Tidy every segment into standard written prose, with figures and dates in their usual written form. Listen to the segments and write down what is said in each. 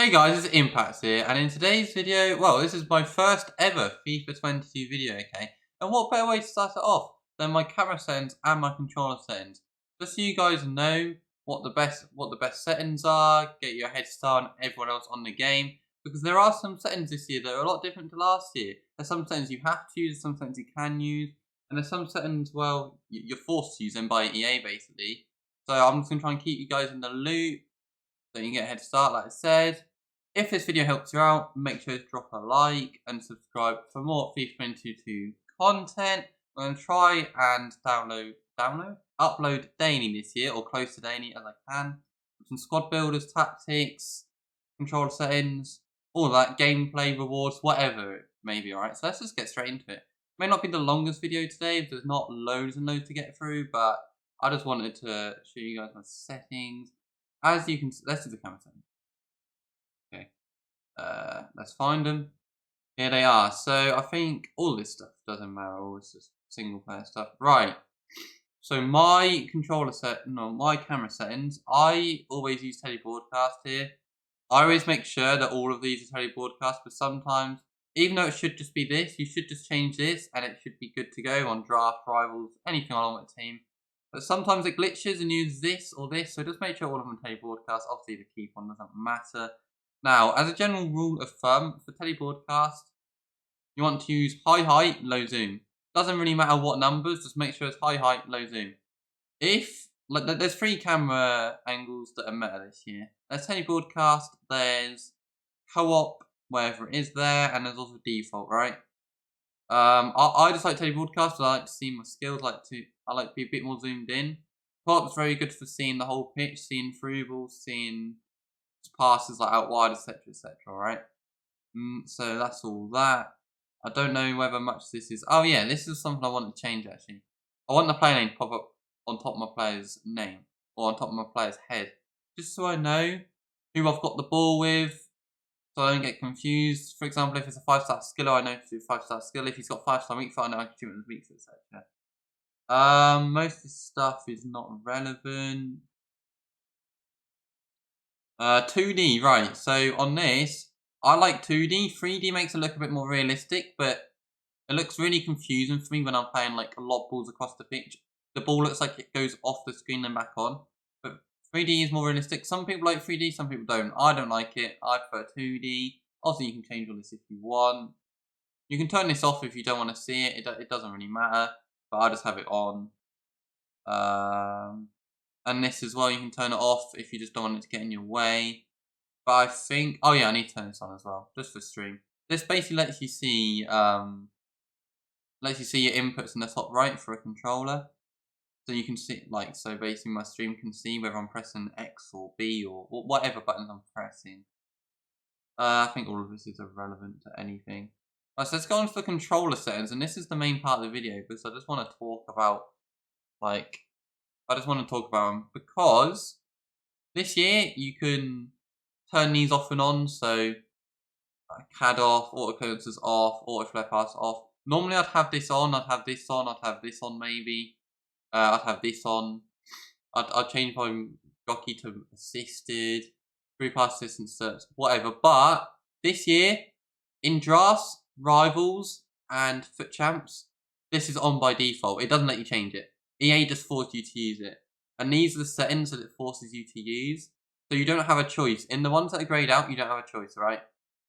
Hey guys, it's Impacts here, and in today's video, well, this is my first ever FIFA 22 video, okay? And what better way to start it off than my camera settings and my controller settings? Just so you guys know what the best settings are, get your head start on everyone else on the game, because there are some settings this year that are a lot different to last year. There's some settings you have to use, there's some settings you can use, and there's some settings, well, you're forced to use them by EA basically. So I'm just going to try and keep you guys in the loop, so you can get a head start, like I said. If this video helps you out, make sure to drop a like and subscribe for more FIFA 22 content. I'm going to try and upload daily this year, or close to daily as I can. Some squad builders, tactics, control settings, all that, gameplay, rewards, whatever it may be, alright? So let's just get straight into it. May not be the longest video today, there's not loads and loads to get through, but I just wanted to show you guys my settings. As you can see, let's do the camera settings. Okay, let's find them. Here they are. So I think all this stuff doesn't matter. All this is single player stuff, right? So my my camera settings. I always use telebroadcast here. I always make sure that all of these are telebroadcast, but sometimes, even though it should just be this, you should just change this, and it should be good to go on draft, rivals, anything along with the team. But sometimes it glitches and uses this or this, so just make sure all of them telebroadcast. Obviously the key one doesn't matter. Now, as a general rule of thumb, for telebroadcast, you want to use high height, low zoom. Doesn't really matter what numbers, just make sure it's high height, low zoom. There's 3 camera angles that are meta this year. There's telebroadcast, there's co-op, wherever it is there, and there's also default, right? I just like telebroadcast because I like to see my skills. I like to be a bit more zoomed in. Co-op is very good for seeing the whole pitch, seeing through balls, seeing passes like out wide, etc., etc. Right? So that's all that. I don't know whether much this is. Oh yeah, this is something I want to change actually. I want the player name to pop up on top of my player's name or on top of my player's head, just so I know who I've got the ball with. So I don't get confused. For example, if it's a 5-star skiller, I know to do 5-star skill. If he's got 5-star weak foot, I know I can shoot him as weak foot, etc. Most of this stuff is not relevant. 2D, right. So on this, I like 2D. 3D makes it look a bit more realistic, but it looks really confusing for me when I'm playing like a lot of balls across the pitch. The ball looks like it goes off the screen and back on. But 3D is more realistic. Some people like 3D, some people don't. I don't like it. I prefer 2D. Also, you can change all this if you want. You can turn this off if you don't want to see it. It doesn't really matter. But I just have it on. And this as well, you can turn it off if you just don't want it to get in your way. But I think, oh yeah, I need to turn this on as well, just for stream. This basically lets you see your inputs in the top right for a controller. So you can see, so basically my stream can see whether I'm pressing X or B or whatever buttons I'm pressing. I think all of this is irrelevant to anything. Right, so let's go on to the controller settings, and this is the main part of the video because I just want to talk about, them because this year you can turn these off and on, so CAD off, autocurrences off, autoflare pass off. Normally I'd have this on, I'd have this on maybe. I'd have this on. I'd change my jockey to assisted, 3-pass assistant search, whatever. But this year, in drafts, rivals, and foot champs, this is on by default. It doesn't let you change it. EA just forces you to use it. And these are the settings that it forces you to use. So you don't have a choice. In the ones that are grayed out, you don't have a choice, right?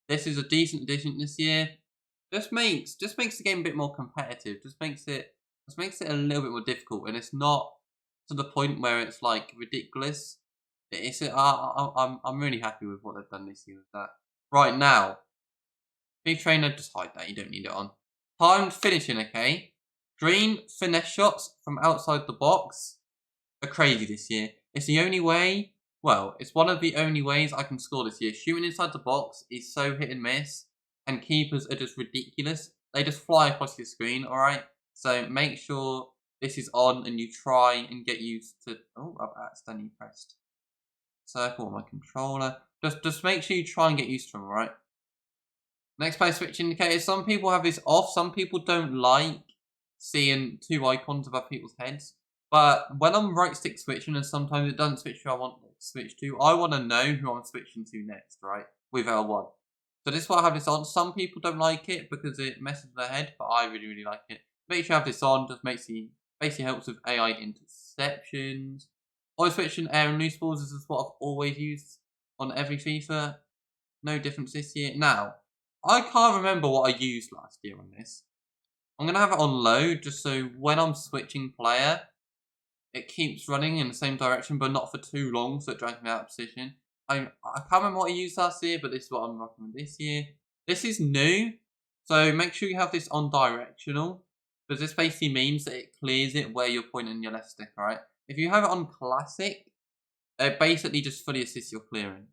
This is a decent addition this year. Just makes the game a bit more competitive. Just makes it a little bit more difficult, and it's not to the point where it's like ridiculous. I'm really happy with what they've done this year with that. Right now, big trainer, just hide that. You don't need it on. Timed finishing, okay. Green finesse shots from outside the box are crazy this year. It's the only way. Well, it's one of the only ways I can score this year. Shooting inside the box is so hit and miss, and keepers are just ridiculous. They just fly across your screen, alright? So make sure this is on and you try and get used to... Oh, I've accidentally pressed circle on my controller. Just make sure you try and get used to them, alright? Next player switch indicator. Some people have this off. Some people don't like seeing 2 icons above people's heads. But when I'm right stick switching, and sometimes it doesn't switch who I want it switch to. I want to know who I'm switching to next, right? With L1. So this is why I have this on. Some people don't like it because it messes with their head, but I really, really like it. Make sure you have this on. Just basically helps with AI interceptions. Always switching air and loose balls. This is what I've always used on every FIFA. No difference this year. Now, I can't remember what I used last year on this. I'm going to have it on low just so when I'm switching player, it keeps running in the same direction, but not for too long, so it drags me out of position. I can't remember what I used last year, but this is what I'm rocking with this year. This is new, so make sure you have this on directional, because this basically means that it clears it where you're pointing your left stick, right? If you have it on classic, it basically just fully assists your clearing.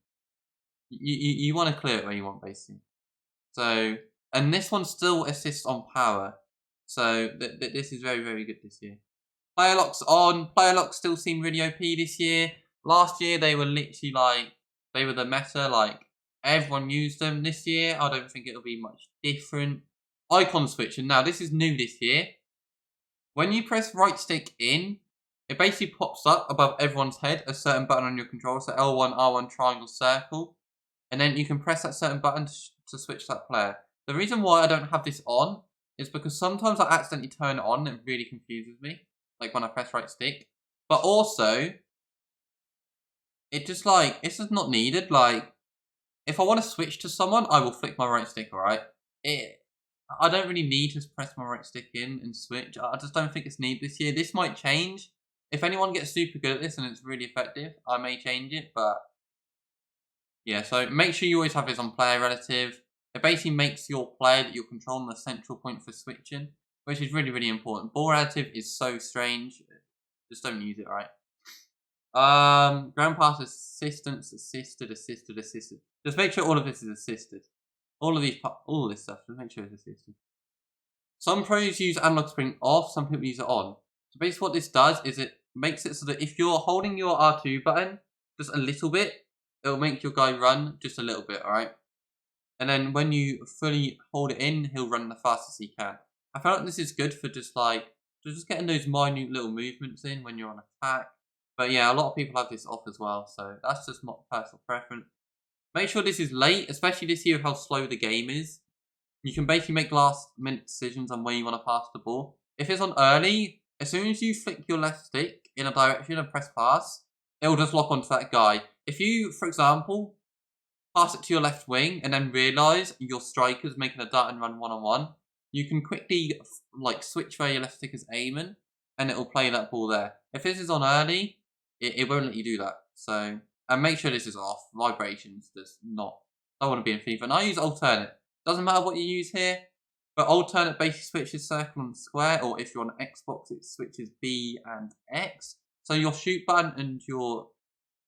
You want to clear it where you want, basically. So, and this one still assists on power. So this is very, very good this year. Player locks on. Player locks still seem really OP this year. Last year they were literally like, they were the meta, like everyone used them. This year I don't think it'll be much different. Icon switching. Now this is new this year. When you press right stick in, it basically pops up above everyone's head a certain button on your controller. So L1, R1, triangle, circle. And then you can press that certain button to switch that player. The reason why I don't have this on is because sometimes I accidentally turn it on and it really confuses me. Like when I press right stick. But also, it's just not needed. Like, if I want to switch to someone, I will flick my right stick, alright? I don't really need to press my right stick in and switch. I just don't think it's needed this year. This might change. If anyone gets super good at this and it's really effective, I may change it, but yeah, so make sure you always have this on player relative. It basically makes your player that you're controlling the central point for switching, which is really, really important. Ball relative is so strange. Just don't use it, right? Ground pass assistance, assisted. Just make sure all of this is assisted. All of this stuff, just make sure it's assisted. Some pros use analog spring off, some people use it on. So basically what this does is it makes it so that if you're holding your R2 button just a little bit, it'll make your guy run just a little bit, alright? And then when you fully hold it in, he'll run the fastest he can. I feel like this is good for just getting those minute little movements in when you're on attack. But yeah, a lot of people have this off as well, so that's just my personal preference. Make sure this is late, especially this year with how slow the game is. You can basically make last minute decisions on where you want to pass the ball. If it's on early, as soon as you flick your left stick in a direction and press pass, it'll just lock onto that guy. If you, for example, pass it to your left wing and then realise your striker's making a dart and run one-on-one, you can quickly switch where your left stick is aiming and it'll play that ball there. If this is on early, it won't let you do that. So, and make sure this is off. Vibrations does not. I want to be in FIFA. And I use alternate. Doesn't matter what you use here, but alternate basically switches circle and square, or if you're on Xbox, it switches B and X. So your shoot button and your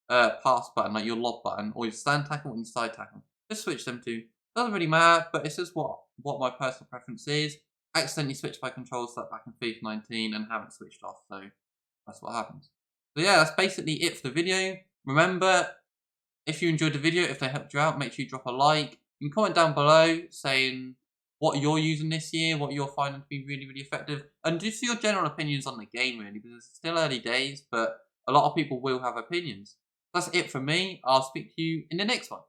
pass button, like your lob button, or your stand tackle and side tackle. Just switch them to. Doesn't really matter, but it's just what my personal preference is. Accidentally switched my controls that back in FIFA 19 and haven't switched off, so that's what happens. So yeah, that's basically it for the video. Remember, if you enjoyed the video, if they helped you out, make sure you drop a like. You can comment down below saying what you're using this year, what you're finding to be really, really effective, and just your general opinions on the game, really, because it's still early days, but a lot of people will have opinions. That's it from me. I'll speak to you in the next one.